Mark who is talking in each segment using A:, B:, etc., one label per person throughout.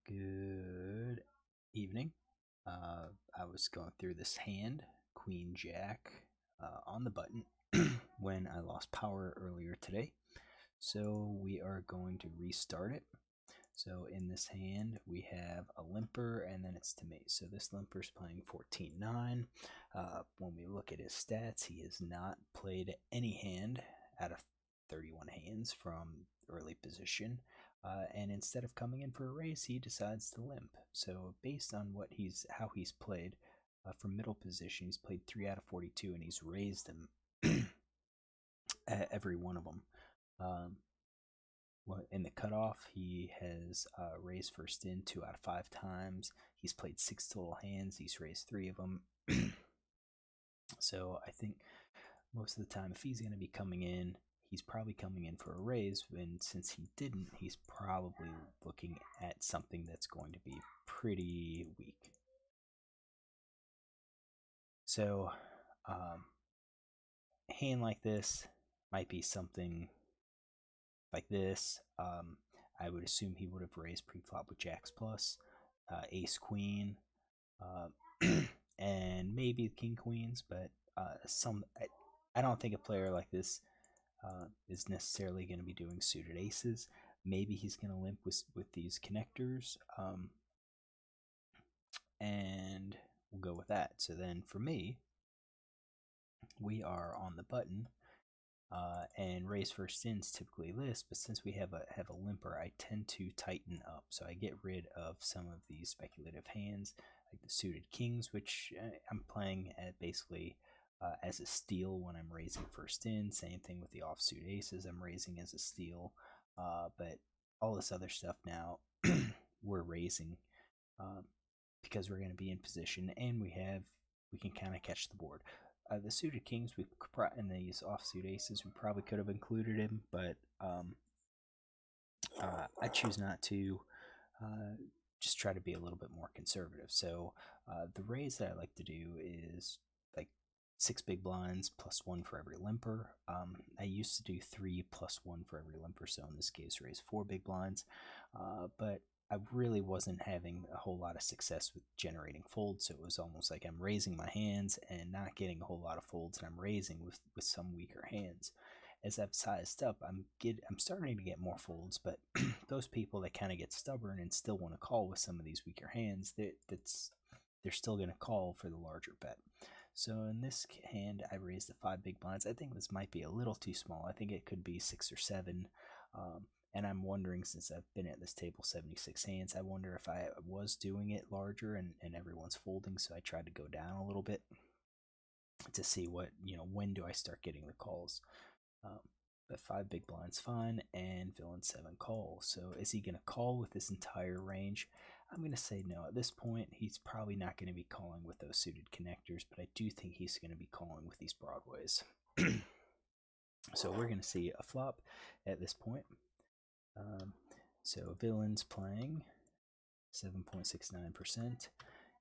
A: Good evening. I was going through this hand, Queen Jack, on the button when I lost power earlier today. So we are going to restart it. So in this hand, we have a limper and then it's to me. So this limper is playing 14-9. When we look at his stats, he has not played any hand out of 31 hands from early position. And instead of coming in for a race, he decides to limp. So based on how he's played from middle position, he's played 3 out of 42, and he's raised them every one of them. In the cutoff, he has raised first in 2 out of 5 times. He's played 6 total hands. He's raised 3 of them. So I think most of the time, if he's going to be coming in, he's probably coming in for a raise. And since he didn't, he's probably looking at something that's going to be pretty weak. So, a hand like this might be something like this. I would assume he would have raised pre-flop with Jacks plus, Ace Queen, and maybe King Queens. But I don't think a player like this is necessarily going to be doing suited aces. Maybe he's going to limp with these connectors, and we'll go with that. So then for me, we are on the button. And raise first ins typically list, but since we have a limper, I tend to tighten up. So I get rid of some of these speculative hands, like the suited kings, which I'm playing at basically as a steal when I'm raising first in. Same thing with the offsuit aces, I'm raising as a steal. But all this other stuff now, we're raising because we're going to be in position, and we can kind of catch the board. The suited kings and these offsuit aces, we probably could have included him, but I choose not to. Just try to be a little bit more conservative. So the raise that I like to do is like 6 big blinds plus 1 for every limper. I used to do 3 plus 1 for every limper, so in this case raise 4 big blinds. But I really wasn't having a whole lot of success with generating folds, so it was almost like I'm raising my hands and not getting a whole lot of folds, and I'm raising with some weaker hands. As I've sized up, I'm starting to get more folds, but those people that kind of get stubborn and still want to call with some of these weaker hands, they're still going to call for the larger bet. So in this hand, I raised the 5 big blinds. I think this might be a little too small. I think it could be 6 or 7. And I'm wondering, since I've been at this table 76 hands, I wonder if I was doing it larger and everyone's folding, so I tried to go down a little bit to see when do I start getting the calls. But 5 big blinds fine, and villain 7 call. So is he going to call with this entire range? I'm going to say no. At this point, he's probably not going to be calling with those suited connectors, but I do think he's going to be calling with these broadways. So we're going to see a flop at this point. So villain's playing 7.69%.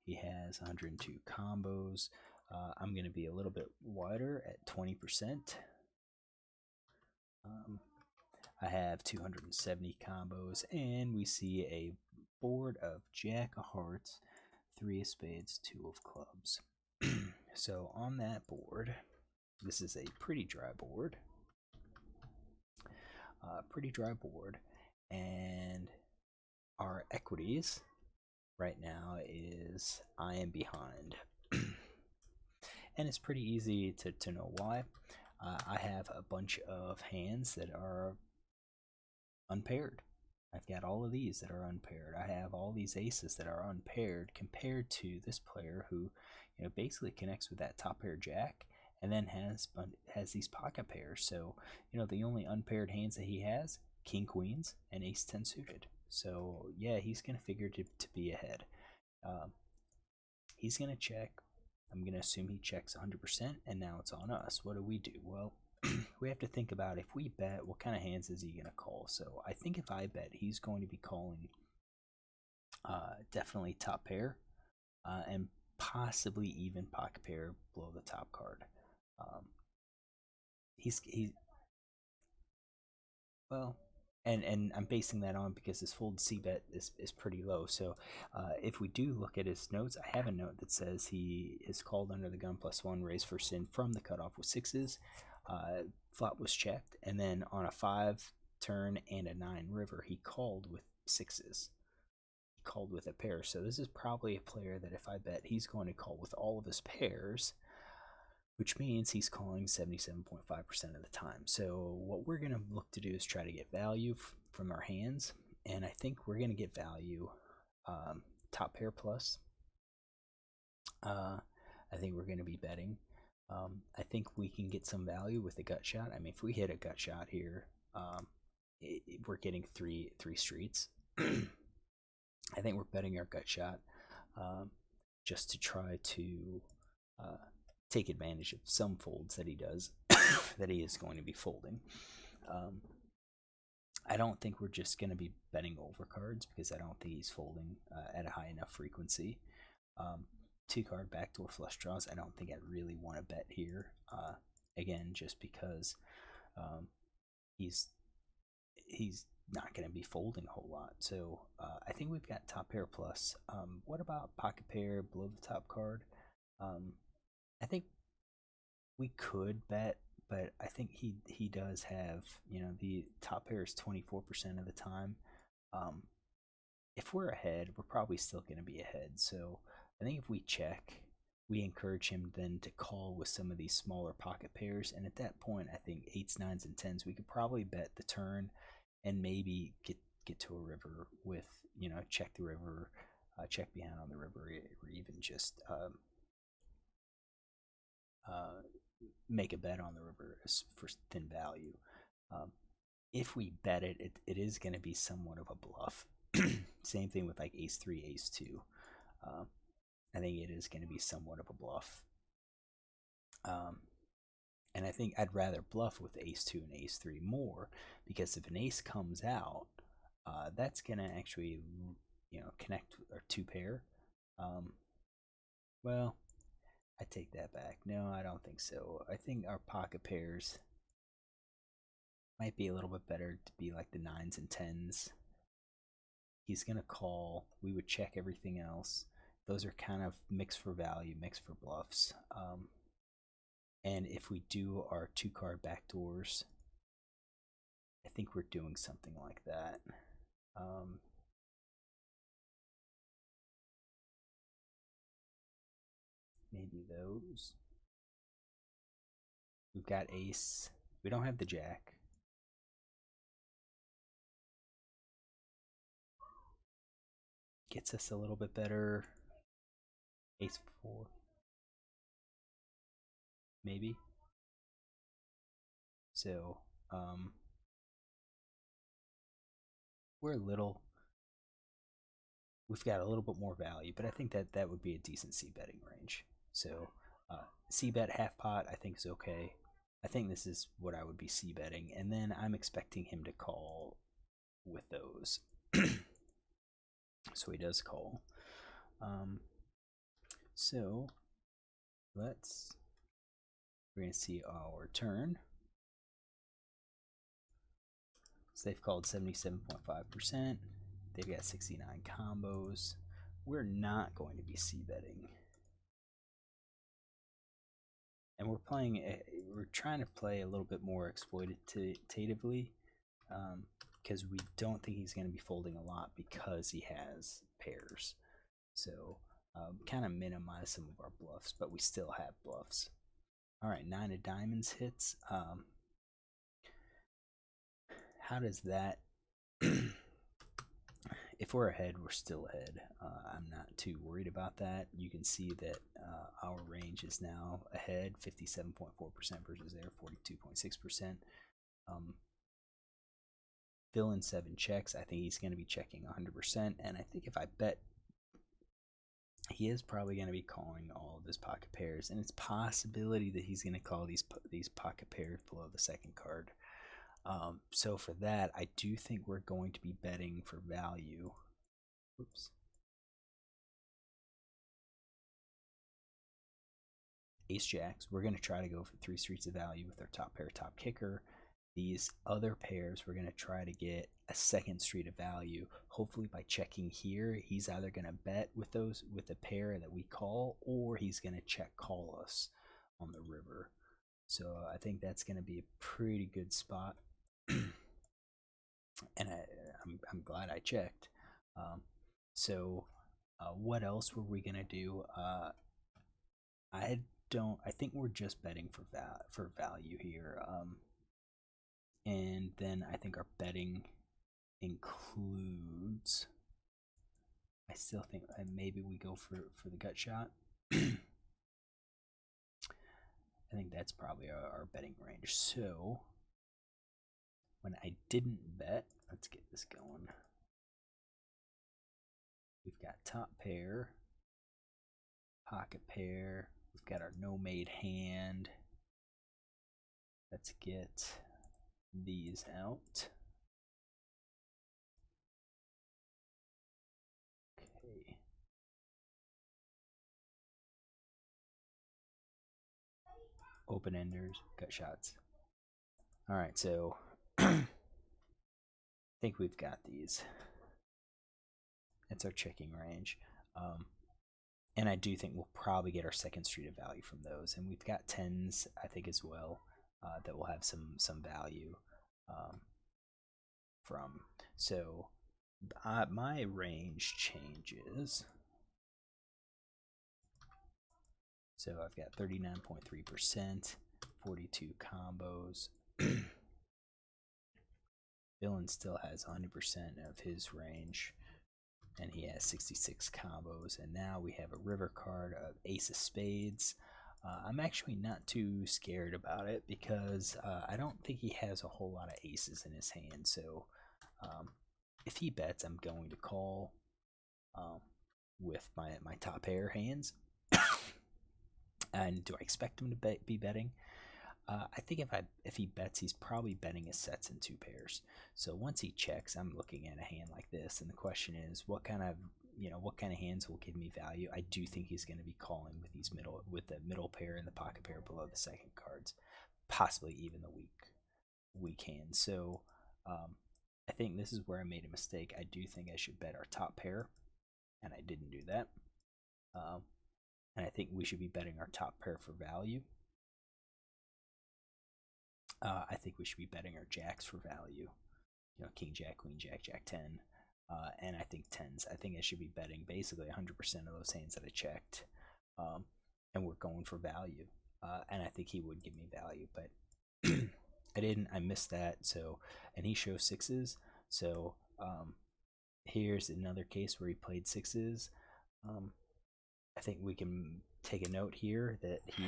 A: He has 102 combos. I'm going to be a little bit wider at 20%. I have 270 combos, and we see a board of Jack of Hearts, 3 of Spades, 2 of Clubs. So on that board, this is a pretty dry board. And our equities right now is I am behind. And it's pretty easy to know why. I have a bunch of hands that are unpaired. I've got all of these that are unpaired. I have all these aces that are unpaired compared to this player who, basically connects with that top pair jack and then has these pocket pairs. So, the only unpaired hands that he has, king queens and ace 10 suited. So, yeah, he's going to figure to be ahead. He's going to check. I'm going to assume he checks 100%, and now it's on us. What do? Well, we have to think about, if we bet, what kind of hands is he going to call? So I think if I bet, he's going to be calling definitely top pair and possibly even pocket pair below the top card. He's well, and I'm basing that on because his fold C bet is pretty low. So if we do look at his notes, I have a note that says he is called under the gun +1, raised first in from the cutoff with sixes. Flop was checked, and then on a 5 turn and a 9 river, he called with sixes. He called with a pair. So this is probably a player that if I bet, he's going to call with all of his pairs, which means he's calling 77.5% of the time. So what we're going to look to do is try to get value from our hands, and I think we're going to get value top pair plus. I think we're going to be betting. I think we can get some value with a gut shot. I mean, if we hit a gut shot here, we're getting three streets. I think we're betting our gut shot just to try to take advantage of some folds that he does, that he is going to be folding. I don't think we're just going to be betting over cards because I don't think he's folding at a high enough frequency. 2-card backdoor flush draws, I don't think I really want to bet here. Again, just because he's not going to be folding a whole lot. So I think we've got top pair plus. What about pocket pair below the top card? I think we could bet, but I think he does have, the top pair is 24% of the time. If we're ahead, we're probably still going to be ahead. So I think if we check, we encourage him then to call with some of these smaller pocket pairs. And at that point, I think 8s, 9s, and 10s, we could probably bet the turn and maybe get to a river with, check the river, check behind on the river, or even just make a bet on the river for thin value. If we bet it, it is going to be somewhat of a bluff. Same thing with like ace 3, ace 2. I think it is going to be somewhat of a bluff. And I think I'd rather bluff with ace 2 and ace 3 more, because if an ace comes out, that's going to actually, connect our 2-pair. Well, I take that back. No, I don't think so. I think our pocket pairs might be a little bit better to be like the 9s and 10s. He's going to call. We would check everything else. Those are kind of mixed for value, mixed for bluffs. And if we do our 2-card backdoors, I think we're doing something like that. Maybe those. We've got ace. We don't have the jack. Gets us a little bit better. Ace 4. Maybe. So, we're a little. We've got a little bit more value, but I think that would be a decent C betting range. So, C bet half pot, I think is okay. I think this is what I would be C betting, and then I'm expecting him to call with those. So he does call. So we're going to see our turn. So they've called 77.5%. They've got 69 combos. We're not going to be C betting. And we're trying to play a little bit more exploitatively, because we don't think he's going to be folding a lot because he has pairs. So kind of minimize some of our bluffs, but we still have bluffs. All right, 9 of diamonds hits. How does that? If we're ahead, we're still ahead. I'm not too worried about that. You can see that our range is now ahead, 57.4% versus their 42.6%. Fill in 7 checks. I think he's going to be checking 100%, and I think if I bet, he is probably going to be calling all of his pocket pairs, and it's possibility that he's going to call these pocket pairs below the second card. So for that, I do think we're going to be betting for value. Oops. Ace jacks. We're going to try to go for 3 streets of value with our top pair, top kicker. these other pairs, we're going to try to get a second street of value. Hopefully by checking here, he's either going to bet with those with the pair that we call, or he's going to check call us on the river. So I think that's going to be a pretty good spot. And I'm glad I checked. So what else were we going to do? I think we're just betting for value here. And then I think our betting includes, I still think maybe we go for the gut shot. I think that's probably our betting range. So when I didn't bet, let's get this going. We've got top pair, pocket pair, we've got our no made hand. Let's get these out. Okay. Open enders, gut shots. All right, so I think we've got these. That's our checking range. And I do think we'll probably get our second street of value from those. And we've got tens, I think, as well, that will have some value from. So my range changes. So I've got 39.3%, 42 combos. Villain still has 100% of his range, and he has 66 combos. And now we have a river card of Ace of Spades. I'm actually not too scared about it because I don't think he has a whole lot of aces in his hand. So if he bets, I'm going to call with my top pair hands. And do I expect him to be betting? I think if he bets, he's probably betting his sets in two pairs. So once he checks, I'm looking at a hand like this, and the question is, what kind of hands will give me value? I do think he's going to be calling with the middle pair and the pocket pair below the second cards, possibly even the weak hands. So I think this is where I made a mistake. I do think I should bet our top pair, and I didn't do that. And I think we should be betting our top pair for value. I think we should be betting our jacks for value. King jack, queen jack, jack 10. And I think tens. I think I should be betting basically 100% of those hands that I checked. And we're going for value. And I think he would give me value, but I didn't. I missed that. So, and he shows sixes. So here's another case where he played sixes. I think we can take a note here that he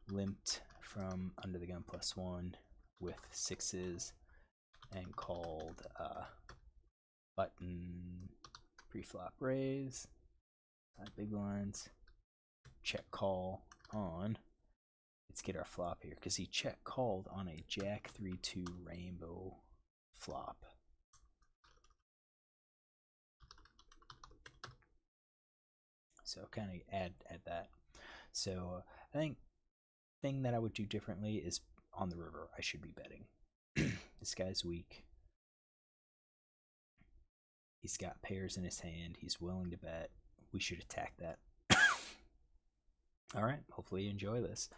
A: limped from under the gun +1 with sixes and called button pre-flop raise, big blinds, check call on. Let's get our flop here because he check called on a jack 3-2 rainbow flop. So kind of add that. So I think thing that I would do differently is on the river. I should be betting. This guy's weak. He's got pairs in his hand. He's willing to bet. We should attack that. All right. Hopefully you enjoy this.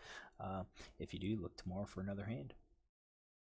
A: If you do, look tomorrow for another hand.